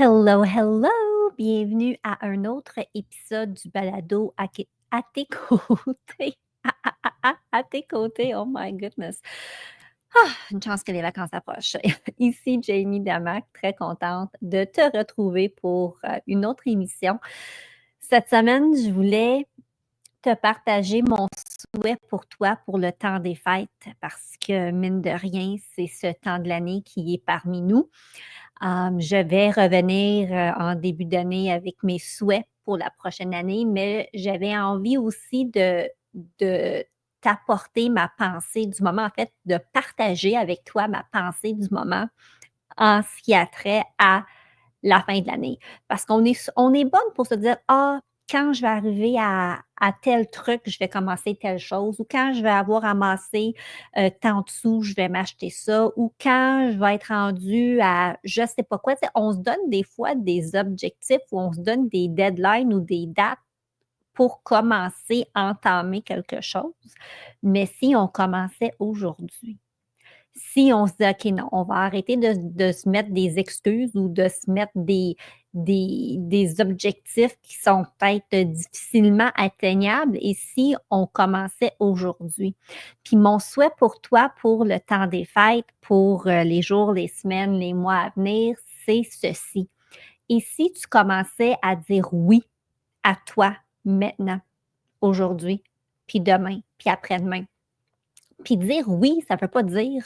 Hello, hello! Bienvenue à un autre épisode du balado à tes côtés. À tes côtés, oh my goodness. Une chance que les vacances approchent. Ici Jamie Damac, très contente de te retrouver pour une autre émission. Cette semaine, je voulais te partager mon souhait pour toi pour le temps des fêtes parce que, mine de rien, c'est ce temps de l'année qui est parmi nous. Je vais revenir, en début d'année avec mes souhaits pour la prochaine année, mais j'avais envie aussi de t'apporter ma pensée du moment, en fait, de partager avec toi ma pensée du moment en ce qui a trait à la fin de l'année. Parce qu'on est bonne pour se dire: «Ah, quand je vais arriver à tel truc, je vais commencer telle chose» ou «Quand je vais avoir amassé, tant de sous, je vais m'acheter ça» ou «Quand je vais être rendu à je sais pas quoi». Tu sais, on se donne des fois des objectifs ou on se donne des deadlines ou des dates pour commencer, entamer quelque chose. Mais si on commençait aujourd'hui? Si on se dit: «OK, non, on va arrêter de se mettre des excuses ou de se mettre des objectifs qui sont peut-être difficilement atteignables et si on commençait aujourd'hui?» Puis mon souhait pour toi, pour le temps des fêtes, pour, les jours, les semaines, les mois à venir, c'est ceci: et si tu commençais à dire «oui» à toi maintenant, aujourd'hui, puis demain, puis après-demain? Puis dire oui, ça ne veut pas dire,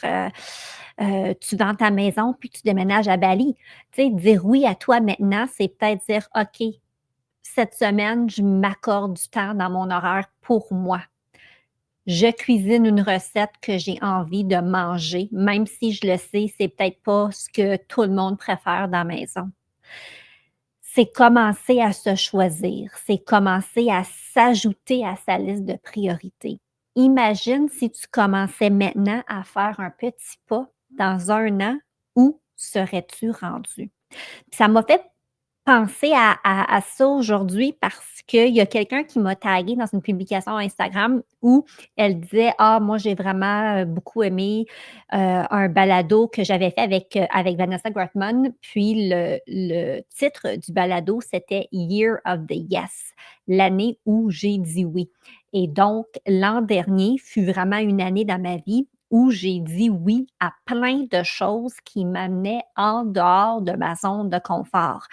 tu vends ta maison puis tu déménages à Bali. Tu sais, dire oui à toi maintenant, c'est peut-être dire: «OK, cette semaine, je m'accorde du temps dans mon horaire pour moi. Je cuisine une recette que j'ai envie de manger, même si je le sais, c'est peut-être pas ce que tout le monde préfère dans la maison». C'est commencer à se choisir, c'est commencer à s'ajouter à sa liste de priorités. Imagine si tu commençais maintenant à faire un petit pas dans 1 an, où serais-tu rendu? Ça m'a fait penser à ça aujourd'hui parce qu'il y a quelqu'un qui m'a taguée dans une publication Instagram où elle disait: «Ah, moi, j'ai vraiment, beaucoup aimé, un balado que j'avais fait avec Vanessa Grotman». Puis le titre du balado, c'était «Year of the Yes», l'année où j'ai dit oui. Et donc l'an dernier fut vraiment une année dans ma vie où j'ai dit oui à plein de choses qui m'amenaient en dehors de ma zone de confort.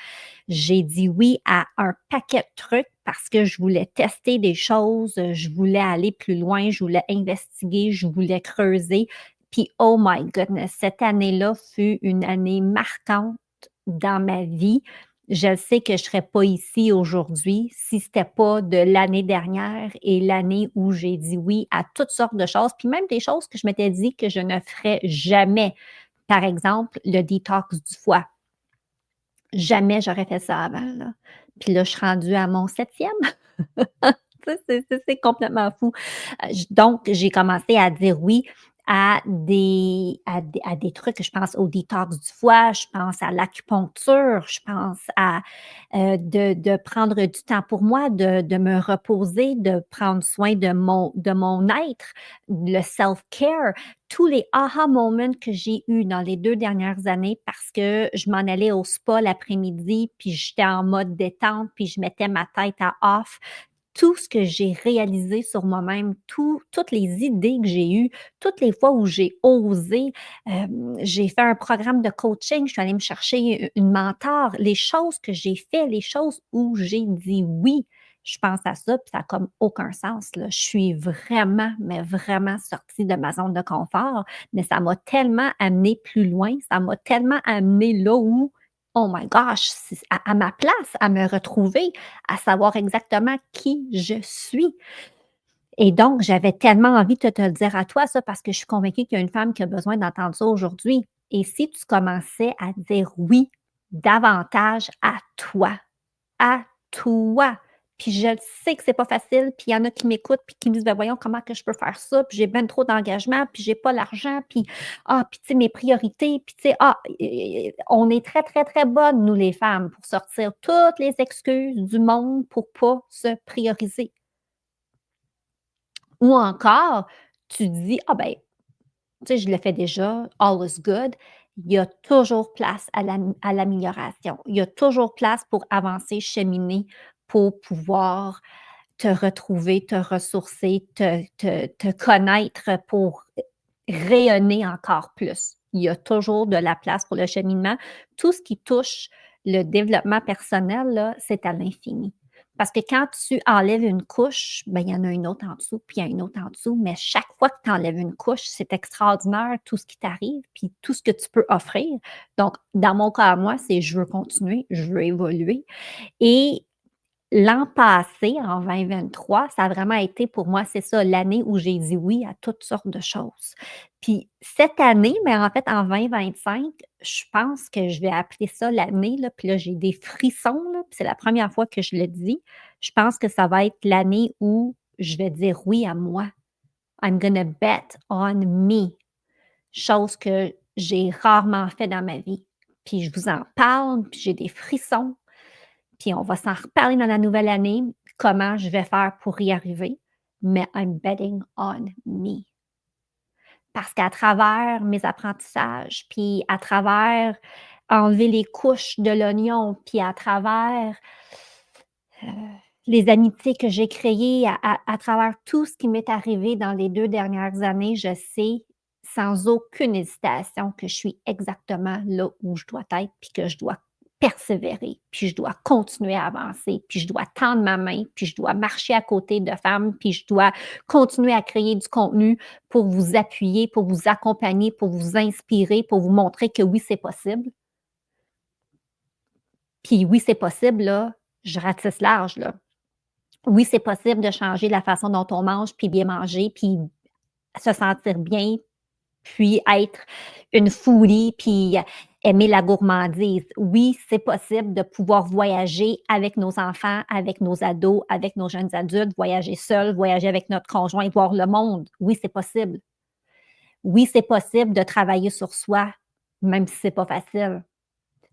J'ai dit oui à un paquet de trucs parce que je voulais tester des choses, je voulais aller plus loin, je voulais investiguer, je voulais creuser. Puis, oh my goodness, cette année-là fut une année marquante dans ma vie. Je sais que je ne serais pas ici aujourd'hui si ce n'était pas de l'année dernière et l'année où j'ai dit oui à toutes sortes de choses, puis même des choses que je m'étais dit que je ne ferais jamais. Par exemple, le détox du foie. Jamais j'aurais fait ça avant, là. Puis là, je suis rendue à mon 7e. Tu sais, c'est complètement fou. Donc j'ai commencé à dire oui à des trucs. Je pense au détox du foie, je pense à l'acupuncture, je pense à, de prendre du temps pour moi, de me reposer, de prendre soin de mon être, le self-care, tous les aha moments que j'ai eus dans les 2 dernières années parce que je m'en allais au spa l'après-midi, puis j'étais en mode détente, puis je mettais ma tête à off. Tout ce que j'ai réalisé sur moi-même, toutes les idées que j'ai eues, toutes les fois où j'ai osé, j'ai fait un programme de coaching, je suis allée me chercher une mentor, les choses que j'ai fait, les choses où j'ai dit oui. Je pense à ça, puis ça a comme aucun sens, là. Je suis vraiment, mais vraiment sortie de ma zone de confort, mais ça m'a tellement amenée plus loin, ça m'a tellement amenée là où, oh my gosh, c'est à ma place, à me retrouver, à savoir exactement qui je suis. Et donc, j'avais tellement envie de te le dire à toi, ça, parce que je suis convaincue qu'il y a une femme qui a besoin d'entendre ça aujourd'hui. Et si tu commençais à dire oui davantage à toi. Puis je le sais que c'est pas facile, puis il y en a qui m'écoutent, puis qui me disent: «Ben voyons, comment que je peux faire ça? Puis j'ai ben trop d'engagement, puis j'ai pas l'argent, puis puis tu sais, mes priorités, puis tu sais, on est très, très, très bonnes, nous les femmes, pour sortir toutes les excuses du monde pour pas se prioriser». Ou encore, tu dis: «Ah ben, tu sais, je le fais déjà, all is good». il y a toujours place à l'amélioration. Il y a toujours place pour avancer, cheminer, pour pouvoir te retrouver, te ressourcer, te connaître pour rayonner encore plus. Il y a toujours de la place pour le cheminement. Tout ce qui touche le développement personnel, là, c'est à l'infini. Parce que quand tu enlèves une couche, ben, il y en a une autre en dessous, puis il y a une autre en dessous, mais chaque fois que tu enlèves une couche, c'est extraordinaire tout ce qui t'arrive, puis tout ce que tu peux offrir. Donc, dans mon cas à moi, c'est je veux continuer, je veux évoluer et l'an passé, en 2023, ça a vraiment été pour moi, c'est ça, l'année où j'ai dit oui à toutes sortes de choses. Puis cette année, mais en fait en 2025, je pense que je vais appeler ça l'année, là, puis là j'ai des frissons, là, puis c'est la première fois que je le dis. Je pense que ça va être l'année où je vais dire oui à moi. I'm gonna bet on me, chose que j'ai rarement fait dans ma vie. Puis je vous en parle, puis j'ai des frissons. Puis on va s'en reparler dans la nouvelle année, comment je vais faire pour y arriver, mais I'm betting on me. Parce qu'à travers mes apprentissages, puis à travers enlever les couches de l'oignon, puis à travers, heu, les amitiés que j'ai créées, à travers tout ce qui m'est arrivé dans les 2 dernières années, je sais sans aucune hésitation que je suis exactement là où je dois être, puis que je dois persévérer, puis je dois continuer à avancer, puis je dois tendre ma main, puis je dois marcher à côté de femmes, puis je dois continuer à créer du contenu pour vous appuyer, pour vous accompagner, pour vous inspirer, pour vous montrer que oui, c'est possible. Puis oui, c'est possible, là, je ratisse large, là. Oui, c'est possible de changer la façon dont on mange, puis bien manger, puis se sentir bien, puis être une foodie, puis aimer la gourmandise. Oui, c'est possible de pouvoir voyager avec nos enfants, avec nos ados, avec nos jeunes adultes, voyager seuls, voyager avec notre conjoint, voir le monde. Oui, c'est possible. Oui, c'est possible de travailler sur soi, même si c'est pas facile.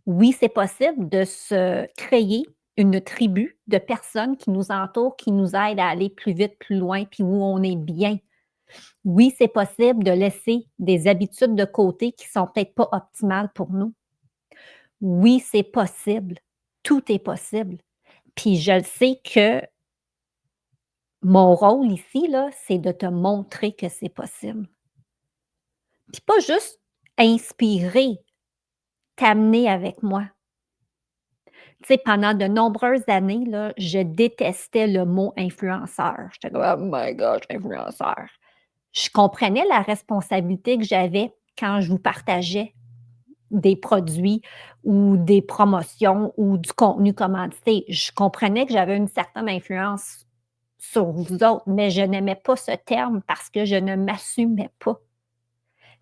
Oui, c'est possible de se créer une tribu de personnes qui nous entourent, qui nous aident à aller plus vite, plus loin, puis où on est bien. Oui, c'est possible de laisser des habitudes de côté qui sont peut-être pas optimales pour nous. Oui, c'est possible. Tout est possible. Puis je le sais que mon rôle ici, là, c'est de te montrer que c'est possible. Puis pas juste inspirer, t'amener avec moi. Tu sais, pendant de nombreuses années, là, je détestais le mot influenceur. J'étais comme: «Oh my gosh, influenceur». Je comprenais la responsabilité que j'avais quand je vous partageais des produits ou des promotions ou du contenu commandité. Je comprenais que j'avais une certaine influence sur vous autres, mais je n'aimais pas ce terme parce que je ne m'assumais pas.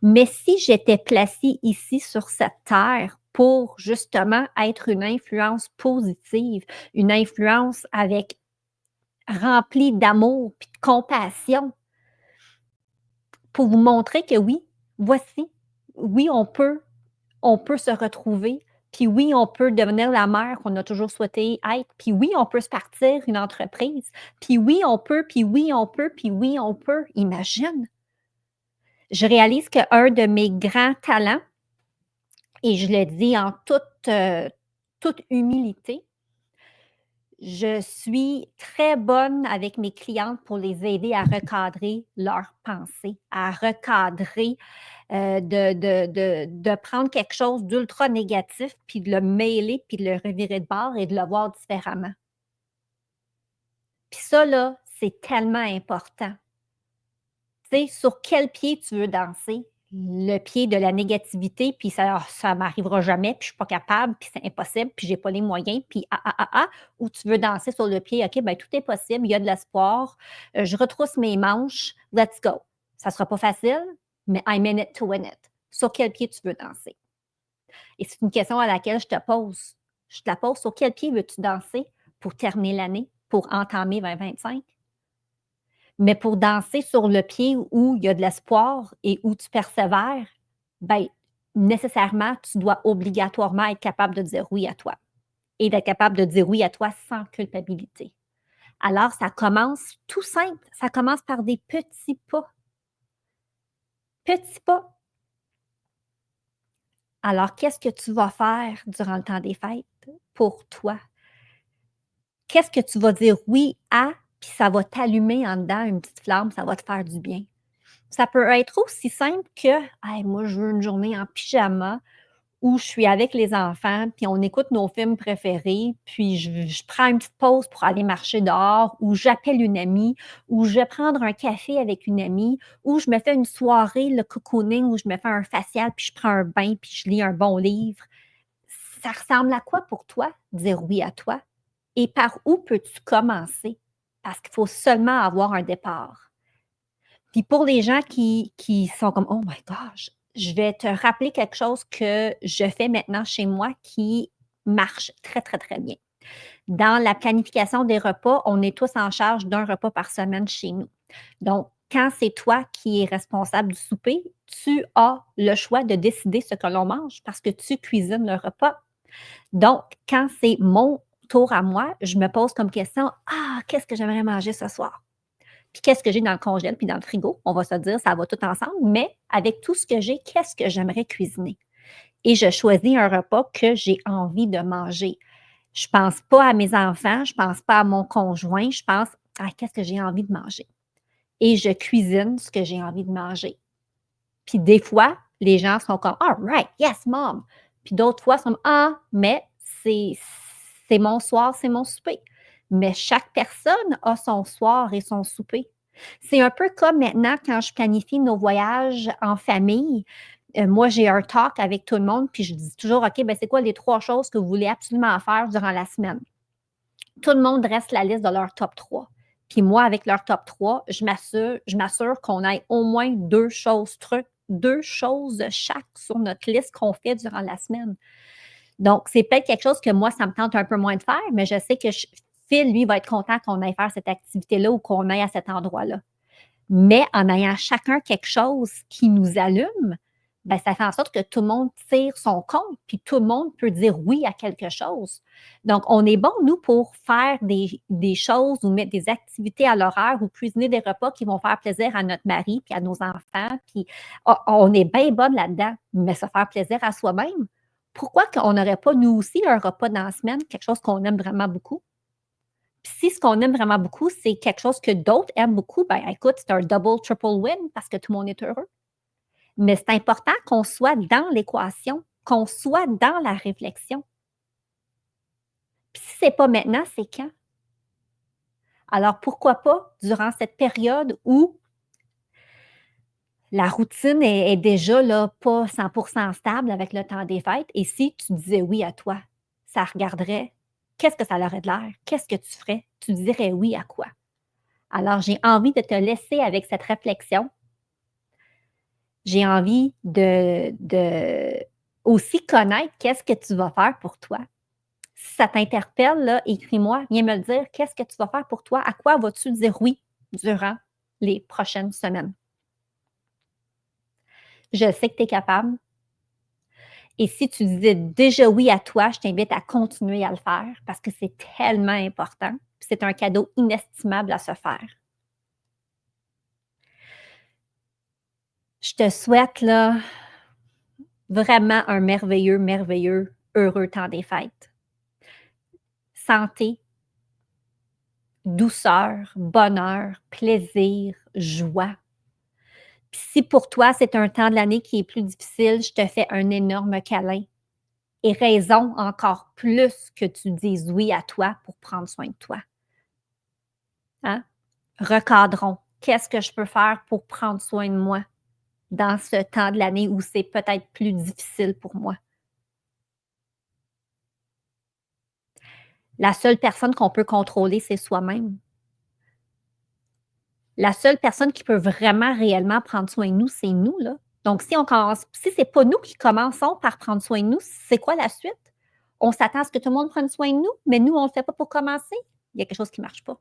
Mais si j'étais placée ici sur cette terre pour justement être une influence positive, une influence avec remplie d'amour puis de compassion pour vous montrer que oui, voici, oui, on peut se retrouver, puis oui, on peut devenir la mère qu'on a toujours souhaité être, puis oui, on peut se partir une entreprise, puis oui, on peut, puis oui, on peut, puis oui, on peut. Imagine! Je réalise qu'un de mes grands talents, et je le dis en toute humilité, je suis très bonne avec mes clientes pour les aider à recadrer leurs pensées, à recadrer, de prendre quelque chose d'ultra négatif, puis de le mêler, puis de le revirer de bord et de le voir différemment. Puis ça là, c'est tellement important. Tu sais, sur quel pied tu veux danser? Le pied de la négativité, puis ça m'arrivera jamais, puis je suis pas capable, puis c'est impossible, puis j'ai pas les moyens, puis ou tu veux danser sur le pied, OK, ben tout est possible, il y a de l'espoir, je retrousse mes manches, let's go. Ça sera pas facile, mais I'm in it to win it. Sur quel pied tu veux danser? Et c'est une question à laquelle je te pose. Je te la pose, sur quel pied veux-tu danser pour terminer l'année, pour entamer 2025? Mais pour danser sur le pied où il y a de l'espoir et où tu persévères, ben, nécessairement, tu dois obligatoirement être capable de dire oui à toi et d'être capable de dire oui à toi sans culpabilité. Alors, ça commence tout simple, ça commence par des petits pas. Petits pas. Alors, qu'est-ce que tu vas faire durant le temps des fêtes pour toi? Qu'est-ce que tu vas dire oui à, puis ça va t'allumer en dedans une petite flamme, ça va te faire du bien? Ça peut être aussi simple que: «Hey, moi, je veux une journée en pyjama où je suis avec les enfants, puis on écoute nos films préférés, puis je prends une petite pause pour aller marcher dehors, ou j'appelle une amie, ou je vais prendre un café avec une amie, ou je me fais une soirée, le cocooning, où je me fais un facial, puis je prends un bain, puis je lis un bon livre». Ça ressemble à quoi pour toi, dire oui à toi? Et par où peux-tu commencer? Parce qu'il faut seulement avoir un départ. Puis pour les gens qui sont comme: «Oh my gosh», je vais te rappeler quelque chose que je fais maintenant chez moi qui marche très, très, très bien. Dans la planification des repas, on est tous en charge d'un repas par semaine chez nous. Donc, quand c'est toi qui es responsable du souper, tu as le choix de décider ce que l'on mange parce que tu cuisines le repas. Donc, quand c'est mon tour à moi, je me pose comme question: «Ah, qu'est-ce que j'aimerais manger ce soir?» Puis qu'est-ce que j'ai dans le congèle puis dans le frigo? On va se dire, ça va tout ensemble, mais avec tout ce que j'ai, qu'est-ce que j'aimerais cuisiner? Et je choisis un repas que j'ai envie de manger. Je pense pas à mes enfants, je pense pas à mon conjoint, je pense à qu'est-ce que j'ai envie de manger. Et je cuisine ce que j'ai envie de manger. Puis des fois, les gens sont comme: «All right, yes mom». Puis d'autres fois, ils sont comme: «Ah, mais c'est c'est mon soir, c'est mon souper». Mais chaque personne a son soir et son souper. C'est un peu comme maintenant quand je planifie nos voyages en famille, moi j'ai un talk avec tout le monde, puis je dis toujours: «OK, ben, c'est quoi les 3 choses que vous voulez absolument faire durant la semaine?» Tout le monde dresse la liste de leur top 3. Puis moi, avec leur top 3, je m'assure qu'on ait au moins 2 choses trucs, 2 choses chaque sur notre liste qu'on fait durant la semaine. Donc, c'est peut-être quelque chose que moi, ça me tente un peu moins de faire, mais je sais que Phil, lui, va être content qu'on aille faire cette activité-là ou qu'on aille à cet endroit-là. Mais en ayant chacun quelque chose qui nous allume, ben, ça fait en sorte que tout le monde tire son compte, puis tout le monde peut dire oui à quelque chose. Donc, on est bon, nous, pour faire des choses ou mettre des activités à l'horaire ou cuisiner des repas qui vont faire plaisir à notre mari puis à nos enfants. Puis, on est bien bonne là-dedans, mais se faire plaisir à soi-même. Pourquoi qu'on n'aurait pas, nous aussi, un repas dans la semaine, quelque chose qu'on aime vraiment beaucoup? Puis si ce qu'on aime vraiment beaucoup, c'est quelque chose que d'autres aiment beaucoup, ben écoute, c'est un double, triple win parce que tout le monde est heureux. Mais c'est important qu'on soit dans l'équation, qu'on soit dans la réflexion. Puis si c'est pas maintenant, c'est quand? Alors pourquoi pas durant cette période où la routine est déjà là, pas 100% stable avec le temps des fêtes et si tu disais oui à toi, ça regarderait qu'est-ce que ça aurait de l'air? Qu'est-ce que tu ferais? Tu dirais oui à quoi? Alors j'ai envie de te laisser avec cette réflexion. J'ai envie de aussi connaître qu'est-ce que tu vas faire pour toi. Si ça t'interpelle, là, écris-moi, viens me le dire, qu'est-ce que tu vas faire pour toi? À quoi vas-tu dire oui durant les prochaines semaines? Je sais que tu es capable et si tu disais déjà oui à toi, je t'invite à continuer à le faire parce que c'est tellement important. C'est un cadeau inestimable à se faire. Je te souhaite là, vraiment un merveilleux, merveilleux, heureux temps des fêtes. Santé, douceur, bonheur, plaisir, joie. Puis si pour toi, c'est un temps de l'année qui est plus difficile, je te fais un énorme câlin et raison encore plus que tu dises oui à toi pour prendre soin de toi, hein? Recadrons. Qu'est-ce que je peux faire pour prendre soin de moi dans ce temps de l'année où c'est peut-être plus difficile pour moi? La seule personne qu'on peut contrôler, c'est soi-même. La seule personne qui peut vraiment réellement prendre soin de nous, c'est nous, là. Donc si c'est pas nous qui commençons par prendre soin de nous, c'est quoi la suite? On s'attend à ce que tout le monde prenne soin de nous, mais nous, on le fait pas pour commencer? Il y a quelque chose qui marche pas.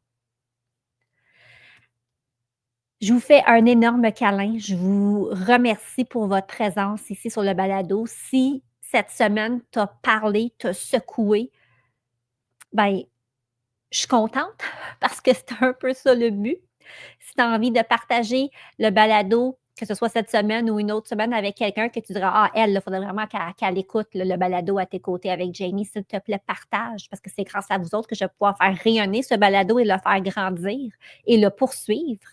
Je vous fais un énorme câlin. Je vous remercie pour votre présence ici sur le balado. Si cette semaine t'a parlé, t'a secoué, ben, je suis contente parce que c'est un peu ça le but. Si tu as envie de partager le balado que ce soit cette semaine ou une autre semaine avec quelqu'un que tu diras: «Ah elle, il faudrait vraiment qu'elle écoute le balado à tes côtés avec Jamie, s'il te plaît, partage parce que c'est grâce à vous autres que je vais pouvoir faire rayonner ce balado et le faire grandir et le poursuivre».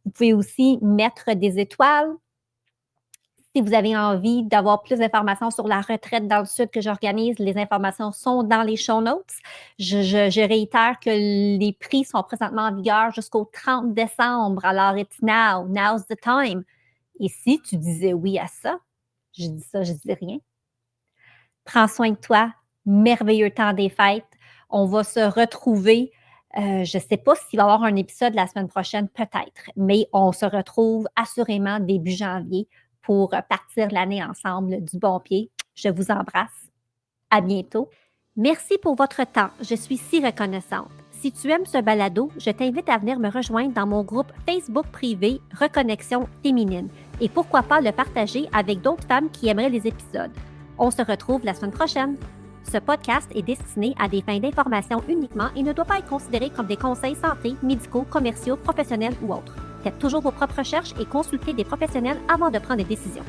Vous pouvez aussi mettre des étoiles. Si vous avez envie d'avoir plus d'informations sur la retraite dans le sud que j'organise, les informations sont dans les show notes. Je réitère que les prix sont présentement en vigueur jusqu'au 30 décembre. Alors, it's now. Now's the time. Et si tu disais oui à ça, je dis ça, je dis rien. Prends soin de toi. Merveilleux temps des fêtes. On va se retrouver. Je ne sais pas s'il va y avoir un épisode la semaine prochaine, peut-être, mais on se retrouve assurément début janvier pour partir l'année ensemble du bon pied. Je vous embrasse. À bientôt. Merci pour votre temps. Je suis si reconnaissante. Si tu aimes ce balado, je t'invite à venir me rejoindre dans mon groupe Facebook privé Reconnexion féminine et pourquoi pas le partager avec d'autres femmes qui aimeraient les épisodes. On se retrouve la semaine prochaine. Ce podcast est destiné à des fins d'information uniquement et ne doit pas être considéré comme des conseils santé, médicaux, commerciaux, professionnels ou autres. Faites toujours vos propres recherches et consultez des professionnels avant de prendre des décisions.